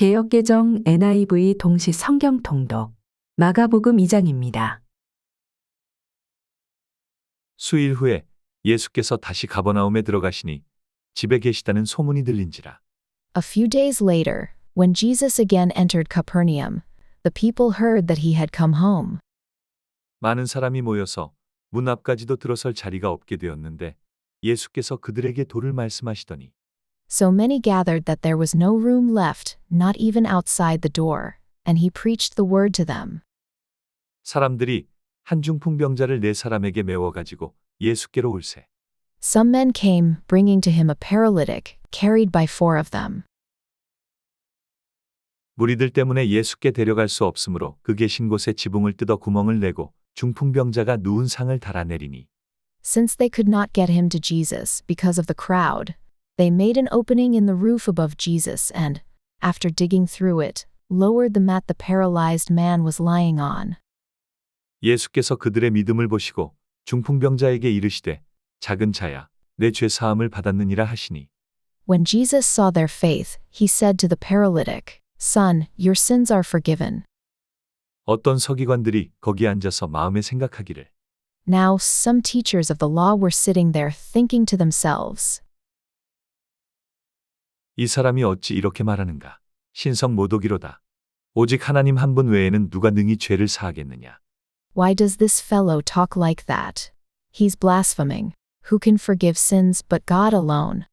개역개정 NIV 동시 성경 통독 마가복음 2장입니다. 수일 후에 예수께서 다시 가버나움에 들어가시니 집에 계시다는 소문이 들린지라. A few days later, when Jesus again entered Capernaum, the people heard that he had come home. 많은 사람이 모여서 문 앞까지도 들어설 자리가 없게 되었는데 예수께서 그들에게 도를 말씀하시더니 So many gathered that there was no room left, not even outside the door, and he preached the word to them. 사람들이 한 중풍병자를 네 사람에게 메워 가지고 예수께로 올세. Some men came, bringing to him a paralytic, carried by 4 of them. 무리들 때문에 예수께 데려갈 수 없으므로 그 계신 곳에 지붕을 뜯어 구멍을 내고 중풍병자가 누운 상을 달아내리니. Since they could not get him to Jesus because of the crowd, they made an opening in the roof above Jesus and, after digging through it, lowered the mat the paralyzed man was lying on. 예수께서 그들의 믿음을 보시고 중풍병자에게 이르시되 작은 자야 내 죄 사함을 받았느니라 하시니. When Jesus saw their faith, he said to the paralytic, Son, your sins are forgiven. 어떤 서기관들이 거기 앉아서 마음에 생각하기를. Now some teachers of the law were sitting there thinking to themselves, 이 사람이 어찌 이렇게 말하는가? 신성 모독이로다. 오직 하나님 한 분 외에는 누가 능히 죄를 사하겠느냐? Why does this fellow talk like that? He's blaspheming. Who can forgive sins but God alone?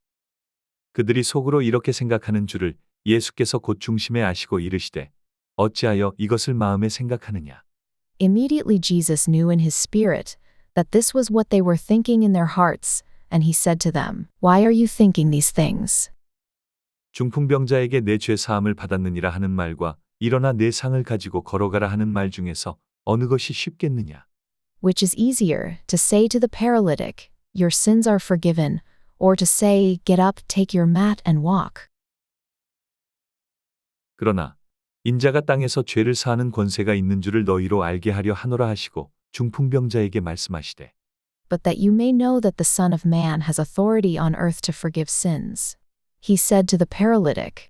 그들이 속으로 이렇게 생각하는 줄을 예수께서 곧 중심에 아시고 이르시되 어찌하여 이것을 마음에 생각하느냐? Immediately Jesus knew in his spirit that this was what they were thinking in their hearts, and he said to them, Why are you thinking these things? 중풍병자에게 내 죄 사함을 받았느니라 하는 말과 일어나 내 상을 가지고 걸어가라 하는 말 중에서 어느 것이 쉽겠느냐? Which is easier, to say to the paralytic, Your sins are forgiven, or to say, Get up, take your mat and walk? 그러나 인자가 땅에서 죄를 사하는 권세가 있는 줄을 너희로 알게 하려 하노라 하시고 중풍병자에게 말씀하시되 But that you may know that the Son of Man has authority on earth to forgive sins. He said to the paralytic,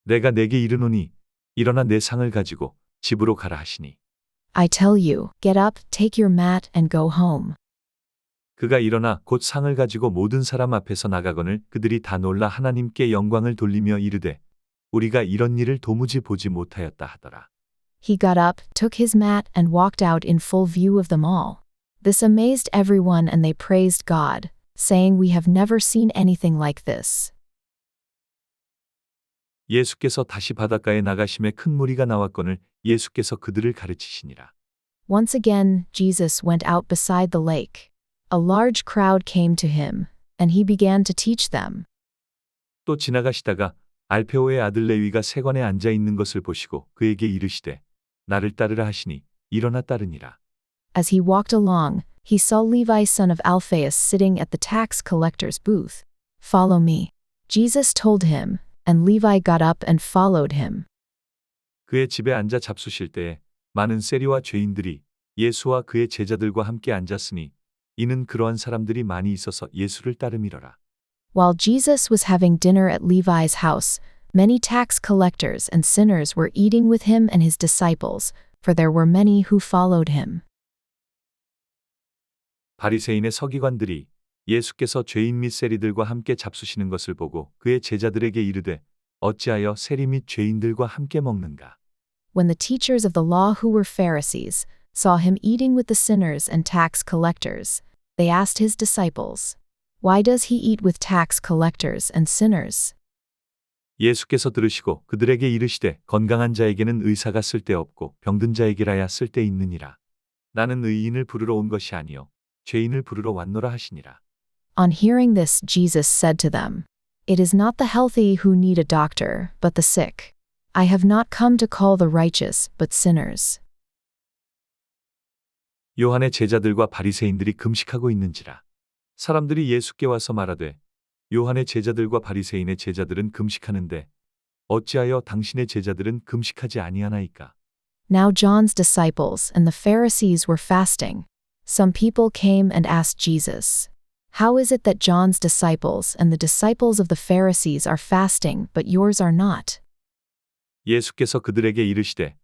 내가 내게 이르노니 일어나 내 상을 가지고 집으로 가라 하시니. I tell you, get up, take your mat and go home. 그가 일어나 곧 상을 가지고 모든 사람 앞에서 나가거늘 그들이 다 놀라 하나님께 영광을 돌리며 이르되 우리가 이런 일을 도무지 보지 못하였다 하더라. He got up, took his mat and walked out in full view of them all. This amazed everyone and they praised God, saying, We have never seen anything like this. 예수께서 다시 바닷가에 나가심에 큰 무리가 나왔거늘 예수께서 그들을 가르치시니라. Once again, Jesus went out beside the lake. A large crowd came to him, and he began to teach them. 또 지나가시다가 알페오의 아들 레위가 세관에 앉아 있는 것을 보시고 그에게 이르시되 나를 따르라 하시니 일어나 따르니라. As he walked along, he saw Levi son of Alphaeus sitting at the tax collector's booth. Follow me, Jesus told him, and Levi got up and followed him. 그의 집에 앉아 잡수실 때에 많은 세리와 죄인들이 예수와 그의 제자들과 함께 앉았으니 이는 그러한 사람들이 많이 있어서 예수를 따름이러라. While Jesus was having dinner at Levi's house, many tax collectors and sinners were eating with him and his disciples, for there were many who followed him. 바리새인의 서기관들이 예수께서 죄인 및 세리들과 함께 잡수시는 것을 보고 그의 제자들에게 이르되 어찌하여 세리 및 죄인들과 함께 먹는가? When the teachers of the law who were Pharisees saw him eating with the sinners and tax collectors, they asked his disciples, Why does he eat with tax collectors and sinners? 예수께서 들으시고 그들에게 이르시되 건강한 자에게는 의사가 쓸데없고 병든 자에게라야 쓸데있느니라. 나는 의인을 부르러 온 것이 아니요 죄인을 부르러 왔노라 하시니라. On hearing this, Jesus said to them, It is not the healthy who need a doctor, but the sick. I have not come to call the righteous, but sinners. 요한의 제자들과 바리새인들이 금식하고 있는지라. 사람들이 예수께 와서 말하되 요한의 제자들과 바리새인의 제자들은 금식하는데 어찌하여 당신의 제자들은 금식하지 아니하나이까? Now John's disciples and the Pharisees were fasting. Some people came and asked Jesus, How is it that John's disciples and the disciples of the Pharisees are fasting, but yours are not? 예수께서 그들에게 이르시되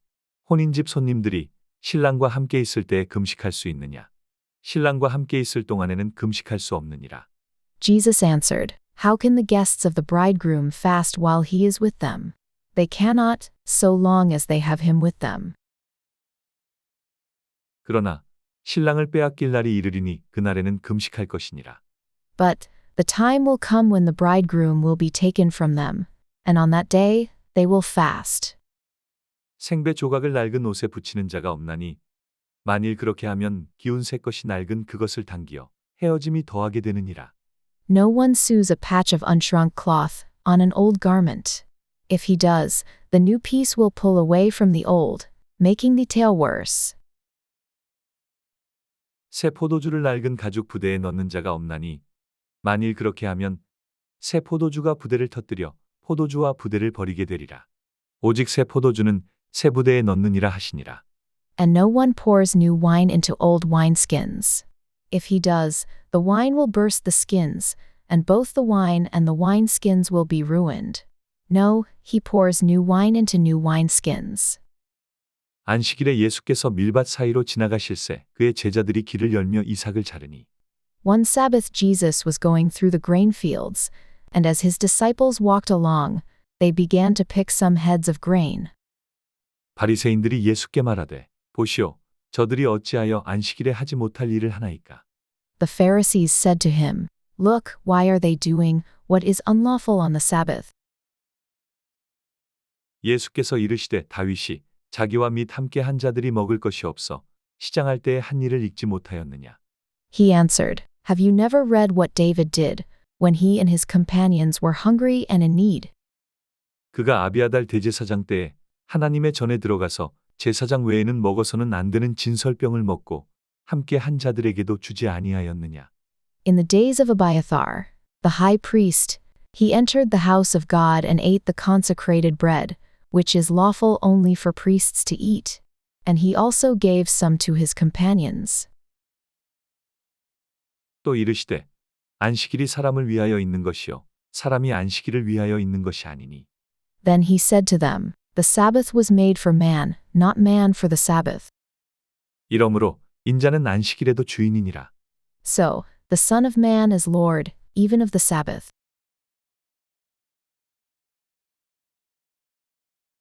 혼인집 손님들이 신랑과 함께 있을 때에 금식할 수 있느냐? 신랑과 함께 있을 동안에는 금식할 수 없느니라. Jesus answered, How can the guests of the bridegroom fast while he is with them? They cannot, so long as they have him with them. 그러나 신랑을 빼앗길 날이 이르리니 그날에는 금식할 것이니라. But the time will come when the bridegroom will be taken from them, and on that day they will fast. 생배 조각을 낡은 옷에 붙이는 자가 없나니 만일 그렇게 하면 기운 새 것이 낡은 그것을 당기어 헤어짐이 더하게 되느니라. No one sews a patch of unshrunk cloth on an old garment. If he does, the new piece will pull away from the old, making the tale worse. 새 포도주를 낡은 가죽 부대에 넣는 자가 없나니 만일 그렇게 하면 새 포도주가 부대를 터뜨려 포도주와 부대를 버리게 되리라. 오직 새 포도주는 새 부대에 넣느니라 하시니라. And no one pours new wine into old wineskins. If he does, the wine will burst the skins, and both the wine and the wineskins will be ruined. No, he pours new wine into new wineskins. 안식일에 예수께서 밀밭 사이로 지나가실새 그의 제자들이 길을 열며 이삭을 자르니 One Sabbath Jesus was going through the grain fields, and as his disciples walked along, they began to pick some heads of grain. 바리새인들이 예수께 말하되 보시오 저들이 어찌하여 안식일에 하지 못할 일을 하나이까. The Pharisees said to him, Look, why are they doing what is unlawful on the Sabbath? 예수께서 이르시되 다윗이 자기와 및 함께 한 자들이 먹을 것이 없어 시장할 때에 한 일을 읽지 못하였느냐. He answered, Have you never read what David did when he and his companions were hungry and in need? 그가 아비아달 대제사장 때에 하나님의 전에 들어가서 제사장 외에는 먹어서는 안 되는 진설병을 먹고 함께 한 자들에게도 주지 아니하였느냐. In the days of Abiathar, the high priest, he entered the house of God and ate the consecrated bread, which is lawful only for priests to eat, and he also gave some to his companions. 또 이르시되 안식일이 사람을 위하여 있는 것이요 사람이 안식일을 위하여 있는 것이 아니니. Then he said to them, The Sabbath was made for man, not man for the Sabbath. 이러므로 인자는 안식일에도 주인이니라. So, the Son of Man is Lord, even of the Sabbath.